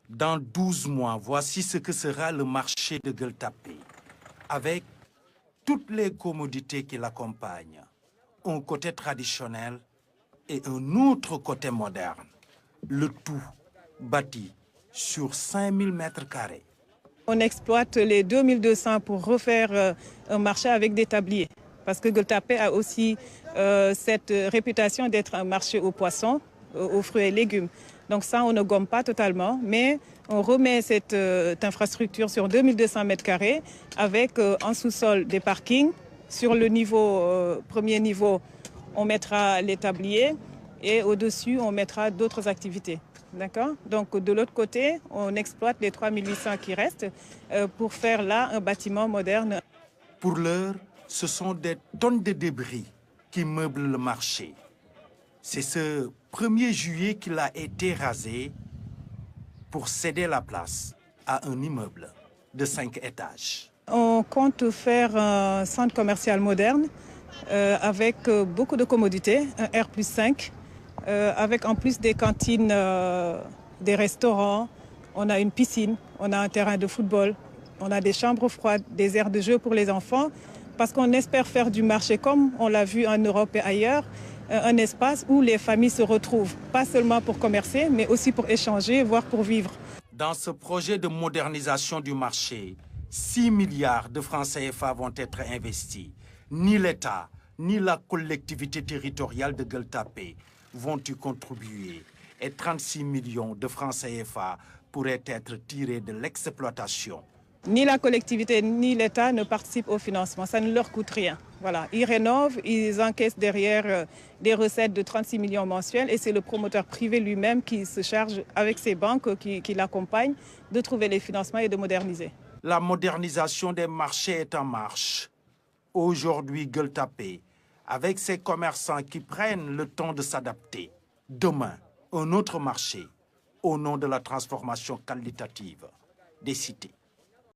Dans 12 mois, voici ce que sera le marché de Gueule Tapée, avec toutes les commodités qui l'accompagnent. Un côté traditionnel et un autre côté moderne. Le tout bâti sur 5000 mètres carrés. On exploite les 2200 pour refaire un marché avec des tabliers. Parce que Gueule Tapée a aussi cette réputation d'être un marché aux poissons, aux fruits et légumes. Donc ça, on ne gomme pas totalement, mais on remet cette infrastructure sur 2200 mètres carrés avec en sous-sol des parkings. Sur le niveau, premier niveau, on mettra les tabliers et au-dessus, on mettra d'autres activités. D'accord. Donc de l'autre côté, on exploite les 3800 qui restent pour faire là un bâtiment moderne. Pour l'heure, ce sont des tonnes de débris qui meublent le marché. C'est ce 1er juillet qu'il a été rasé pour céder la place à un immeuble de 5 étages. On compte faire un centre commercial moderne avec beaucoup de commodités, un R+5, avec en plus des cantines, des restaurants, on a une piscine, on a un terrain de football, on a des chambres froides, des aires de jeu pour les enfants, parce qu'on espère faire du marché comme on l'a vu en Europe et ailleurs, un espace où les familles se retrouvent, pas seulement pour commercer, mais aussi pour échanger, voire pour vivre. Dans ce projet de modernisation du marché, 6 milliards de francs CFA vont être investis. Ni l'État, ni la collectivité territoriale de Gueule Tapée vont y contribuer. Et 36 millions de francs CFA pourraient être tirés de l'exploitation. Ni la collectivité ni l'État ne participent au financement, ça ne leur coûte rien. Voilà. Ils rénovent, ils encaissent derrière des recettes de 36 millions mensuels et c'est le promoteur privé lui-même qui se charge avec ses banques qui l'accompagnent de trouver les financements et de moderniser. La modernisation des marchés est en marche. Aujourd'hui, Gueule Tapée, avec ses commerçants qui prennent le temps de s'adapter. Demain, un autre marché au nom de la transformation qualitative des cités.